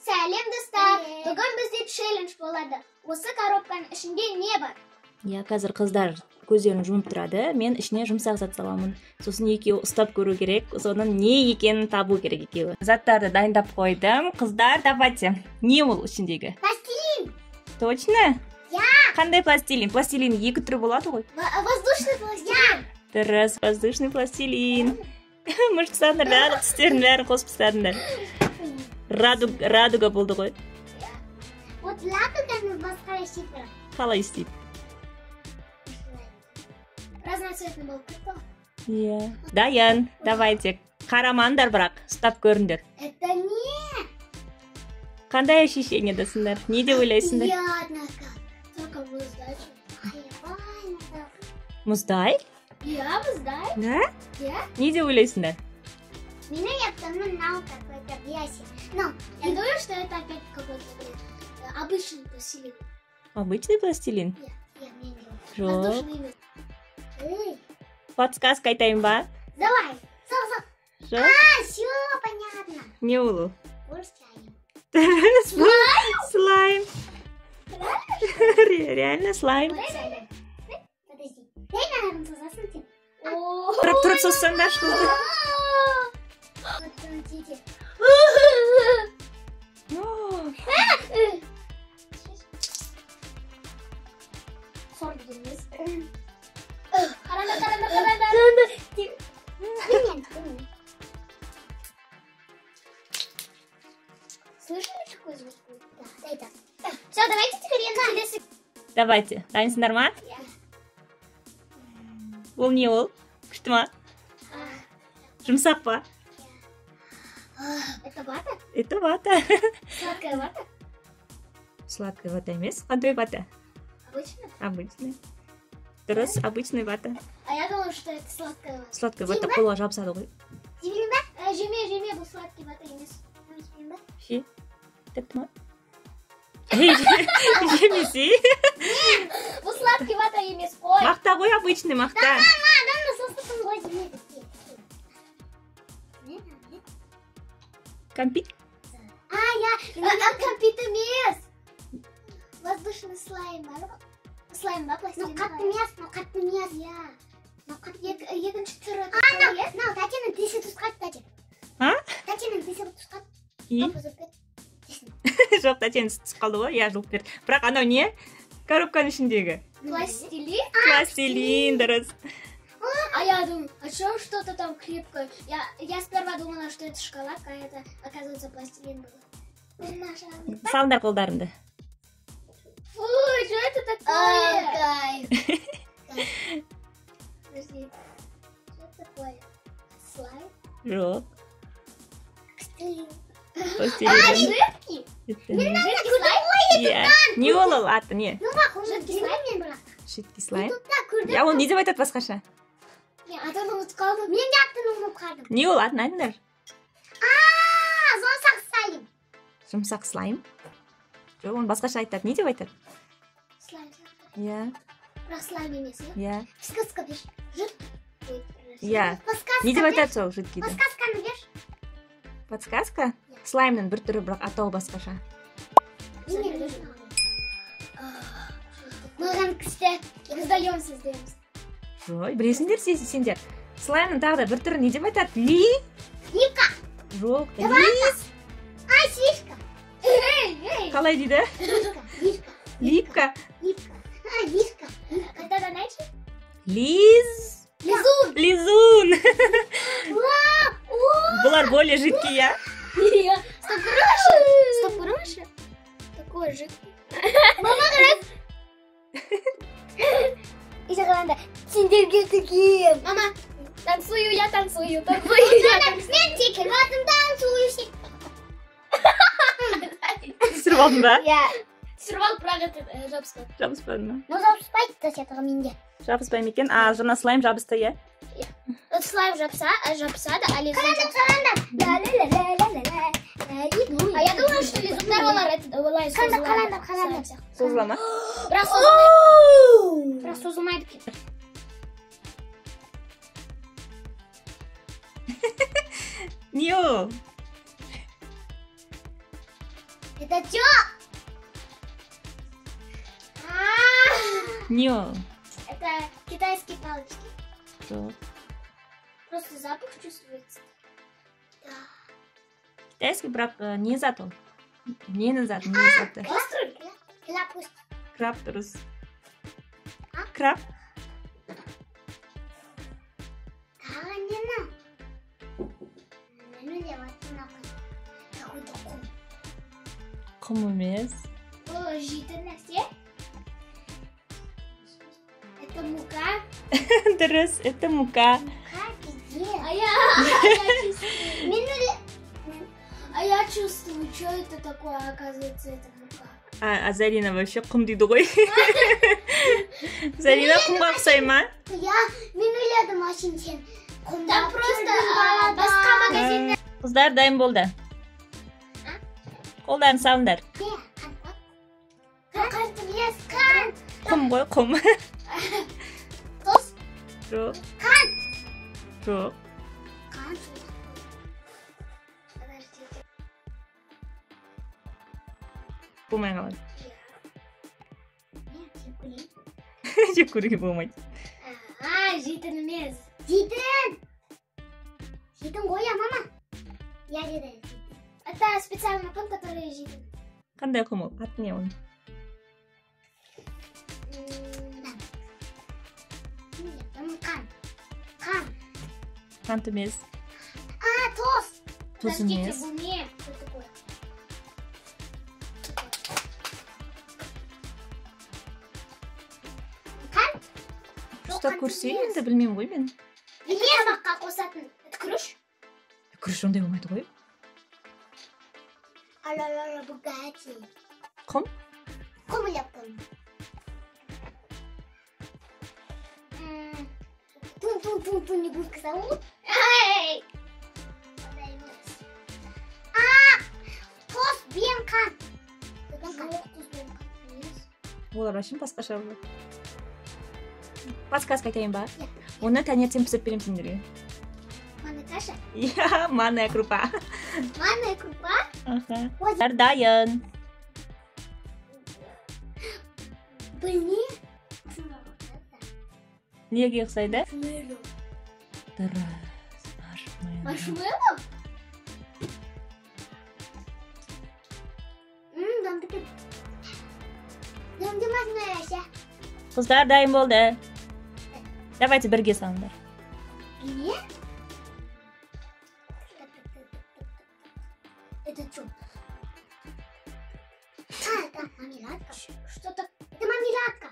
Сәлем достар. Бүгін бізде челлендж болады. Осы коробканың ішінде не бар? Я қазір қыздар көздерін жұмып тұрады. Мен ішіне жұмсақ зат саламын. Сосын екеуі ұстап көру керек. Соның не екенін табу керек екеуі. Заттарды дайындап қойдым. Қыздар, давайте. Не ол ішіндегі? Пластилин. Точно? Я. Қандай пластилин? Пластилин екі түрі болады ғой. Воздушный пластилин. Дұрыс, воздушный пластилин. Мышцаның бәрі, түстердің бәрін қосып тастадыңдар. Радуга болды ғой. Вот радуганы басқа істейді. Қалай істейді? Разноцветный болып кетті ғой. Иә. Дайын, давайте. Қарамаңдар бірақ, ұстап көріңдер. Это не. Қандай ощущение дасыңдар? Не деп ойлайсыңдар? Приятно как. Только муздай. Мұздай? Я муздай. Да? Я. Не деп ойлайсыңдар? Меня я нал какой-то грязи. Но я думаю, что это опять какой-то обычный пластилин. Обычный пластилин? Я не знаю. Жоқ. Воздушный. Подсказка айтайын ба? Давай. Жоқ. Все понятно. Не ол? Слайм. Слайм. Реально слайм. Подожди. Дай, наверное, засуньте. Тұрып соссаңдар қызды. Вот смотрите. Слышали такой звук? Да, дай так. Все, давайте теперь я на. Давайте. Дайынсыңдар ма? Ол не ол? Күшті ма? Жұмсақ па? Это вата? Это вата. Сладкая вата? Сладкая вата емес. Қандай вата? Обычно? Обычный. Дұрыс, обычный вата. А я думала, что это сладкая вата. Сладкая вата қолға жабысады ғой. Жемейін ба? Жеме, бұл сладкий вата емес. Жемейін ба? Ше. Тіпті ма? Жемесе. Бұл сладкий вата емес қой. Мақта ғой, обычный мақта. Адамды сосын ғой жемейді. Компит? Я компит емес. Воздушный слайм бар ғой. Слайм ба, пластилин ба? Қатты емес. Екінші түрі. Тәтенің тесі тұсқат, тәте. Тәтенің тесі тұсқат. Жоқ, тәтенің түсіп қалды ғой, я жылып берді. Бірақ анау не? Коробканың ішіндегі. Пластилин? Пластилин, дұрыс. А я думаю, а что что-то там крепкое? Я сперва думала, что это шоколадка, а это, оказывается, пластилин был. Салыңдар қолдарыңды. Фу, что это такое? Подожди, что это такое? Слайм? Жоқ. Пластилин. Жидкий? Жидкий слайм? Иә. Не ол аты, не? Жидкий слайм мен бірақ. Жидкий слайм? Я ол не деп айтады басқаша? Атын ұмытып қалдым. Мен де атын ұмытып қалдым. Не ол атын айтыңдар? Жұмсақ слайм. Жұмсақ слайм? Жоқ, оны басқаша айтады. Не деп айтады? Слайм. Иә. Бірақ слайм емес, Иә. Подсказка берші. Иә. Не деп айтады сол жидкийді? Подсказканы берші. Подсказка? Слаймның бір түрі, бірақ атауы басқаша. Маған күшті. Іздаем сіздеріміз. Жой, білесіңдер сендер. Слаймның тағы да бір түрі не деп айтады? Липка. Жоқ, лиз. Сишка. Қалай дейді? Липка. Липка. Қайтадан айтшы? Лиз. Лизун. Лизун. Бұлар более жидкий, я? Стоп, көріңізші. Такой жидкий. Мама, қарас. Еще қаланда. Сендерге тігем. Мама, танцую, я танцую. Мен секірватым, танцую. Түсіріп алдың ба? Я. Түсіріп алып, бірақ жабыспады. Жабыспады ма? Но жабыспайды да сетіға менде. Жабыспай ма екен? Жаңа слайм жабысты, я? Слайм жабысады, а лизун жабысады. А я думаю, что лизундар олар қаландар. Созыла ма? Бірақ созылмайды. Не ол? Это чё? Не ол? Это китайские палочки. Жоқ. Просто запах чувствуется. Да. Китайский, бірақ не зат ол? Нені зат, не заты? Кастрюль. Лапусть. Краб дұрыс. А? Краб? Тағанена. Нені деп аттың какой-то кум. Құм емес. О, жейтін нәрсе. Это мука. Дұрыс, это мука. Мука где? А я чувствую, что это такое, оказывается, это мука. А Зарина вообще құм дейді ғой. Зарина құмға ұқсай ма? Мен ойладым ашын сен. Там просто басқа магазинде. Қыздар дайын болды. Қолдарын салыңдар. Қант емес, қант. Құм ғой, құм. Тоз? Жоқ. Қант. Жоқ. Қант. Болмай қалады. Нет, Жеп көруге болмайды. жейтін емес. Жейтін. Жейтін ғой, мама. Я жейтін. Это специальный ком, который жейтін. Қандай құм ол? Аты не оның? Қант. Қант емес. Тоз. Тоз емес. Подождите, мне. Что такое? Қант? Ұстап көрсе енді білмеймін ғой мен. Тамаққа қосатын. Это күріш? Күріш ондай болмайды ғой. Ала-ла-ла, богатый. Құм? Құм ляпкам. Тун-тун-тун-тун, не гудка зовут. Ай! Тоз бен қант. Жоқ, тоз бен қант емес. Олар ашын басқаша болады. Подсказка айтайын ба? Оны таңертең пісіп беремін сендерге. Манная каша? Иә, манная крупа. Манная крупа? Қыздар дайын. Білме? Неге ұқсайды? Маршмеллоу. Дұрыс. Маршмеллоу. Маршмеллоу? Дәмді. Дәмді маршмеллоу. Қыздар дайын болды. Давайте бірге салыңдар. Білме? Это что? Это мармеладка. Что-то... Это мармеладка.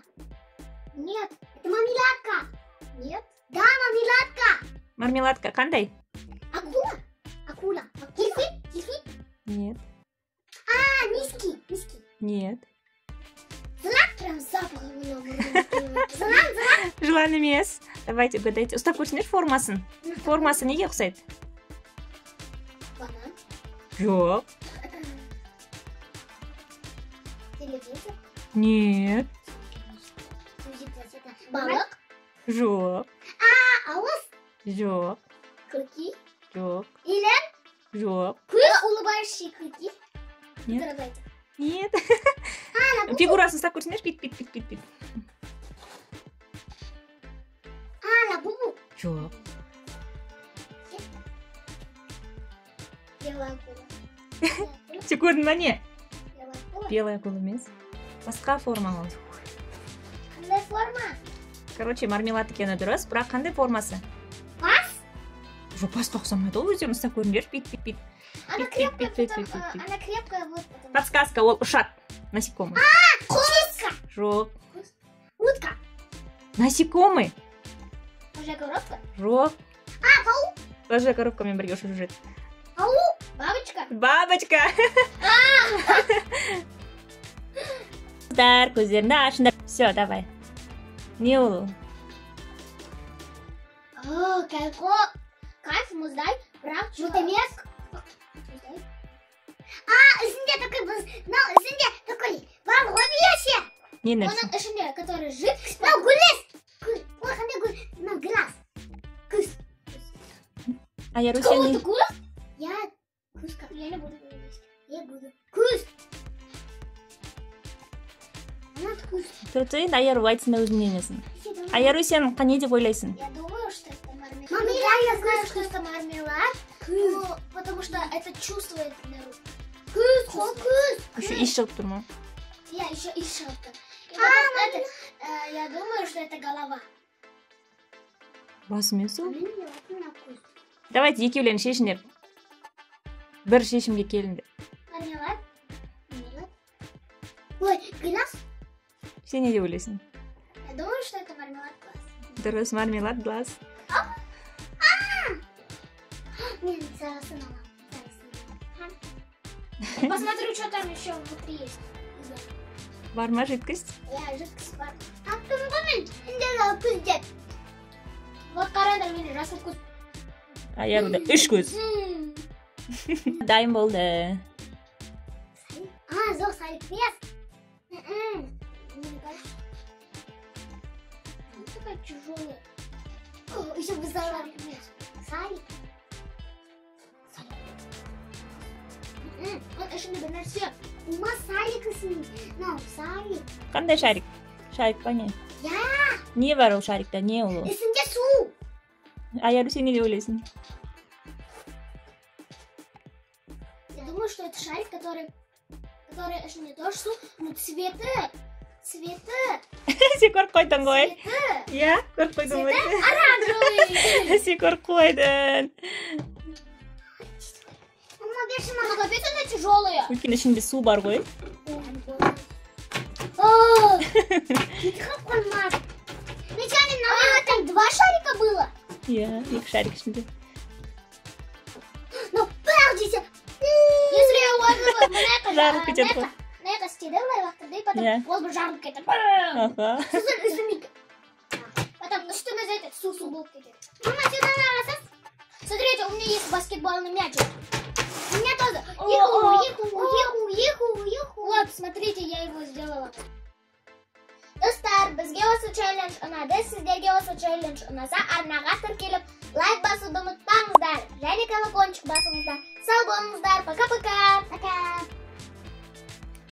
Нет, это мармеладка. Нет? Да, мармеладка. Мармеладка қандай? Акула. Акула. Дельфин? Дельфин? Нет. Миски. Миски. Нет. Злак прям запах у меня мұрын. Злак. Жылан емес. Давайте угадайте. Ұстап көрсеңдер формасын. Формасы неге ұқсайды? Банан. Жоқ. Телевизор. Нет. Балық. Жоқ. Ауыз. Жоқ. Клыки. Жоқ. Илен. Жоқ. Улыбающие клыки. Нет. Дорогая. Нет. Фигурасын ұстап көрсеңдер. Бит. Лабубу. Жоқ. Белая акула. Сен көрдің ба не? Белая акула. Белая акула емес. Басқа форма ол. Қандай форма? Короче, мармелад екені дұрыс, бірақ қандай формасы? Бас? Жоқ, басқа ұқсамайды ол, өздерің ұстап көріңдер. Бит. Она крепкая, она крепкая вот. Подсказка, ол ұшады. Насекомый. Куска. Жоқ. Утка. Насекомый. Уже коробка. Жоқ. Паук. Даже коробкамен бірге ұшып жүреді. Паук. Бабочка. Бабочка. Қыздар, көздеріңді ашыңдар. Все, давай. Не ол? Какой кайф, мұздай, бірақ жұт емес. Ішінде такой был, но ішінде такой бар ғой бияше. Не нәрсе? Оның ішінде, который жидкость. Но гулес. Ой, қандай гулес? Но глаз. Күз. А я Руся не... Күз? Я күз, я не буду говорить. Я буду. Күз. Тұрды, енді Айару айтсын да өзінің несін. Айару, сен не деп ойлайсың? Я думаю, что это мармелад. Мама, я знаю, что это мармелад. Ну, потому что это чувствует народ. Күз. Еще иш шығып тұр ма? Я еще и шапка. Я думаю, что это голова. Басы мен сол? Давайте екеулерін шешіңдер. Бір шешімге келіңдер. Мармелад. Ой, глаз. Сен не деп ойлайсың? Я думаю, что это мармелад глаз. Дұрыс, мармелад глаз. Нет, зараз посмотрю, что там еще внутри есть. Бар ма жидкость? Я жидкость бар. Вот қараңдар менің жасыл көз. Айаруда 3 көз. Дайын болды. Жоқ, салик без. Такая тяжелая. Еще бы салик без. Салик. Вот ішінде бір нәрсе. Ума салик ісін. Салик. Қандай шарик? Шарик па не? Не бар ол шарикта, не ол? Ішінде су. Айару, сен не деп ойлайсың? Я думаю, что это шарик, который ішінде тоже су, но цветы. Сен көріп қойдың ғой? Иә, көріп қойдың ғой? Оранжевый. Сен көріп қойдың. Мама, капец, она тяжелая. Өйткені ішінде су бар ғой. Там 2 шарика было? Иә, 2 шарик ішінде. Ну, подождите. Если я угодила, Жарып кетеді ғой. Мына істеді, лайвақтырды, потом ол бір жарып кетеді. Сосын үстімізге. Потом үстіміз этот су болып кетеді. Мама, сен ана. Смотрите, у меня есть баскетбольный мячик. У меня тоже. Вот, смотрите, я его сделала. Достар, бізге осы челлендж ұнады, сіздерге осы челлендж ұнаса, арнаға тіркеліп, лайк басуды ұмытпаңыздар, және колокольчик басыңыздар. Сау болыңыздар, пока-пока. Пока.